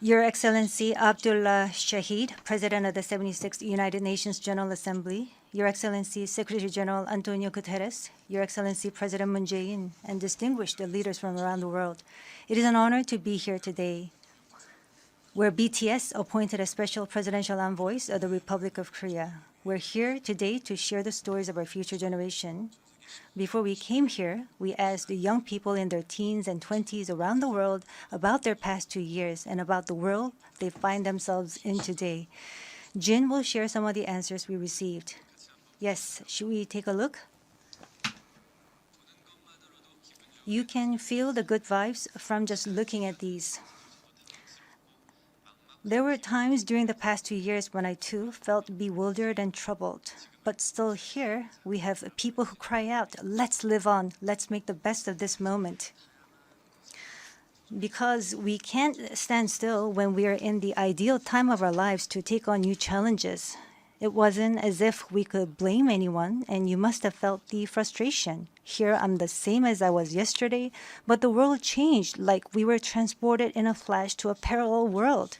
Your Excellency Abdullah Shahid, President of the 76th United Nations General Assembly, Your Excellency Secretary General Antonio Guterres, Your Excellency President Moon Jae-in, and distinguished leaders from around the world, it is an honor to be here today. We're BTS, appointed as special presidential envoys of the Republic of Korea. We're here today to share the stories of our future generation. Before we came here, we asked the young people in their teens and 20s around the world about their past 2 years and about the world they find themselves in today. Jin will share some of the answers we received. Yes, should we take a look? You can feel the good vibes from just looking at these. There were times during the past 2 years when I too felt bewildered and troubled. But still here, we have people who cry out, let's live on, let's make the best of this moment. Because we can't stand still when we are in the ideal time of our lives to take on new challenges. It wasn't as if we could blame anyone, and you must have felt the frustration. Here I'm the same as I was yesterday, but the world changed like we were transported in a flash to a parallel world.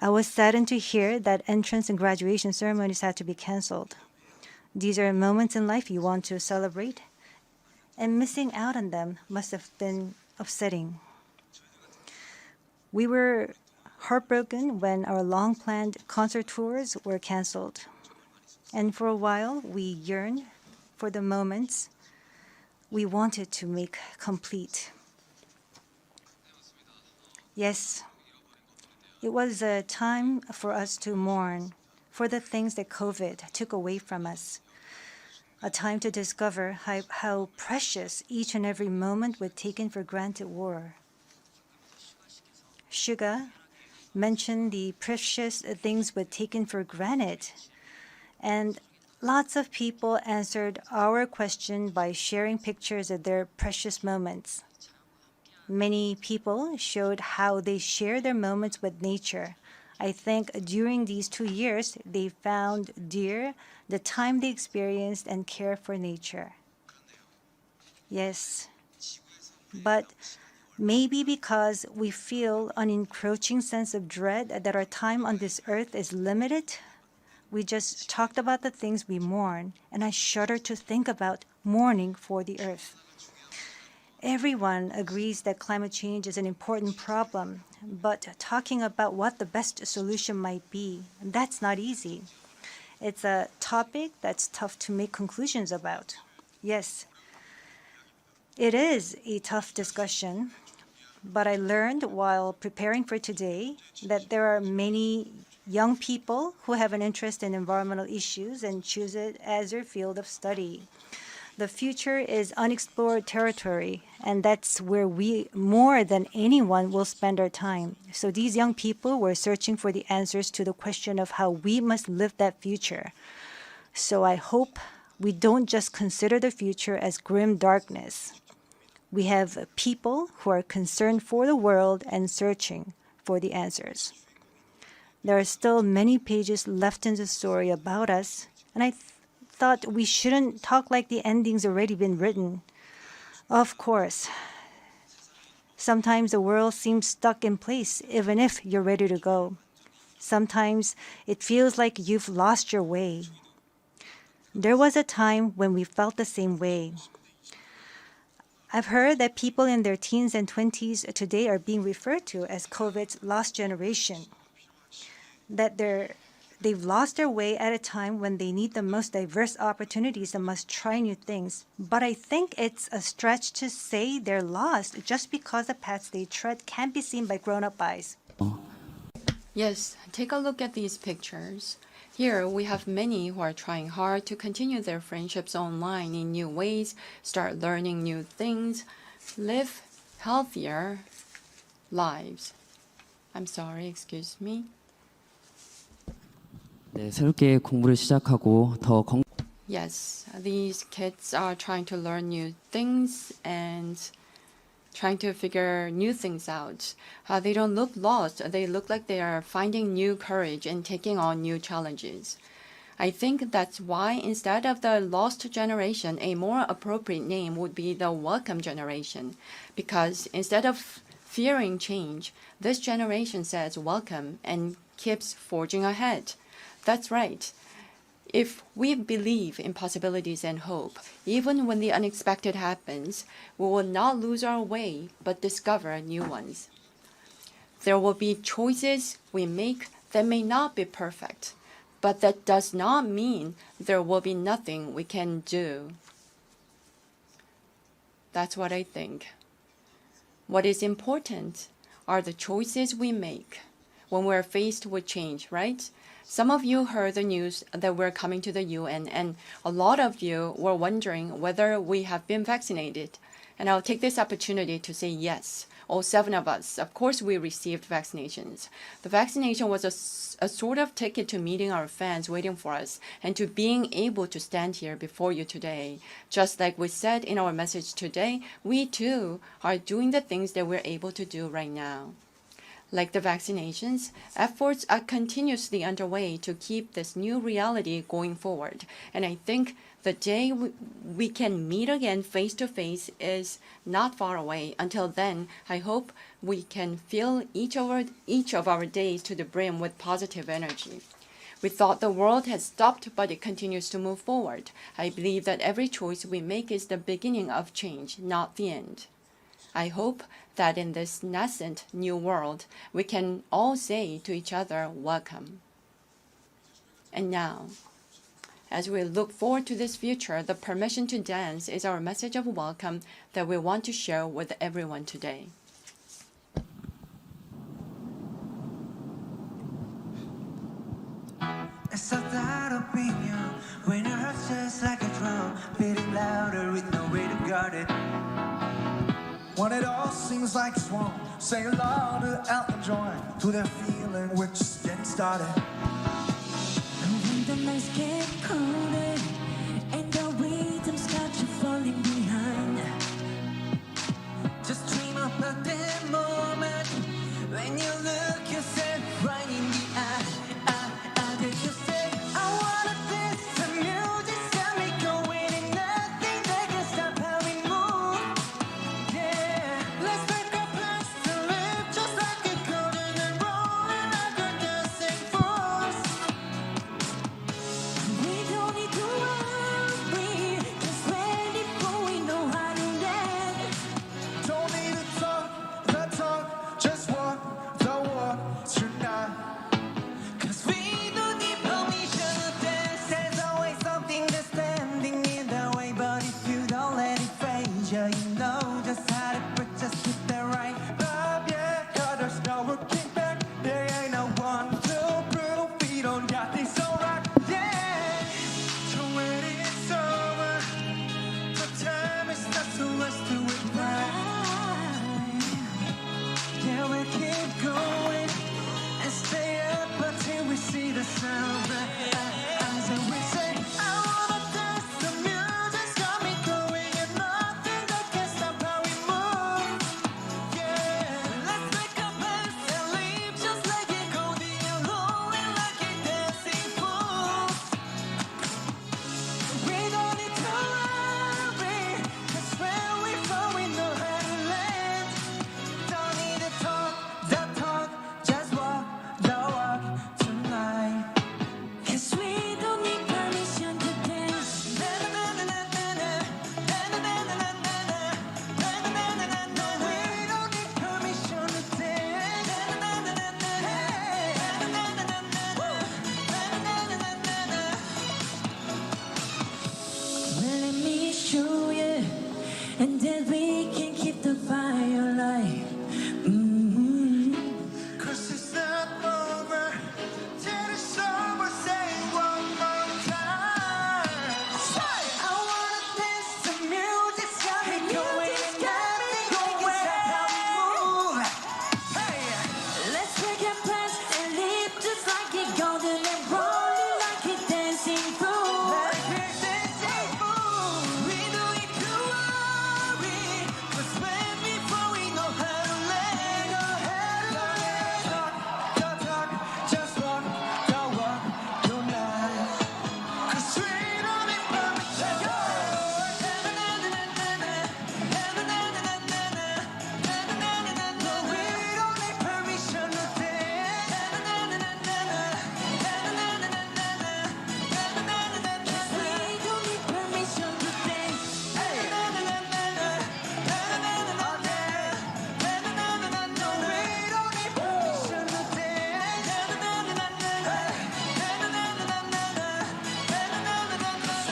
I was saddened to hear that entrance and graduation ceremonies had to be canceled. These are moments in life you want to celebrate, and missing out on them must have been upsetting. We were heartbroken when our long-planned concert tours were canceled. And for a while, we yearned for the moments we wanted to make complete. Yes, it was a time for us to mourn for the things that COVID took away from us. A time to discover how precious each and every moment we'd taken for granted were. Suga mentioned the precious things we'd taken for granted, and lots of people answered our question by sharing pictures of their precious moments. Many people showed how they share their moments with nature. I think during these 2 years, they found dear the time they experienced and care for nature. Yes, but maybe because we feel an encroaching sense of dread that our time on this earth is limited, we just talked about the things we mourn, and I shudder to think about mourning for the earth. Everyone agrees that climate change is an important problem, but talking about what the best solution might be, that's not easy. It's a topic that's tough to make conclusions about. Yes, it is a tough discussion, but I learned while preparing for today that there are many young people who have an interest in environmental issues and choose it as their field of study. The future is unexplored territory, and that's where we, more than anyone, will spend our time. So these young people were searching for the answers to the question of how we must live that future. So I hope we don't just consider the future as grim darkness. We have people who are concerned for the world and searching for the answers. There are still many pages left in the story about us, and I thought we shouldn't talk like the ending's already been written. Of course, sometimes the world seems stuck in place even if you're ready to go. Sometimes it feels like you've lost your way. There was a time when we felt the same way. I've heard that people in their teens and 20s today are being referred to as COVID's lost generation, that they've lost their way at a time when they need the most diverse opportunities and must try new things. But I think it's a stretch to say they're lost just because the paths they tread can't be seen by grown-up eyes. Yes, take a look at these pictures. Here we have many who are trying hard to continue their friendships online in new ways, start learning new things, live healthier lives. I'm sorry, excuse me. 네, 새롭게 공부를 시작하고 더 Yes, these kids are trying to learn new things and trying to figure new things out. They don't look lost. They look like they are finding new courage and taking on new challenges. I think that's why instead of the lost generation, a more appropriate name would be the welcome generation. Because instead of fearing change, this generation says welcome and keeps forging ahead. That's right. If we believe in possibilities and hope, even when the unexpected happens, we will not lose our way but discover new ones. There will be choices we make that may not be perfect, but that does not mean there will be nothing we can do. That's what I think. What is important are the choices we make when we're faced with change, right? Some of you heard the news that we're coming to the UN, and a lot of you were wondering whether we have been vaccinated. And I'll take this opportunity to say yes. All 7 of us, of course, we received vaccinations. The vaccination was a sort of ticket to meeting our fans waiting for us and to being able to stand here before you today. Just like we said in our message today, we too are doing the things that we're able to do right now. Like the vaccinations, efforts are continuously underway to keep this new reality going forward. And I think the day we can meet again face to face is not far away. Until then, I hope we can fill each of our days to the brim with positive energy. We thought the world had stopped, but it continues to move forward. I believe that every choice we make is the beginning of change, not the end. I hope that in this nascent new world, we can all say to each other, welcome. And now, as we look forward to this future, the permission to dance is our message of welcome that we want to share with everyone today. It's so that opinion when your heart's just like a drum, beating louder with no way to guard it. When it all seems like it's wrong, say louder out and join to that feeling we're just getting started. And when the nights get colder and the rhythms got you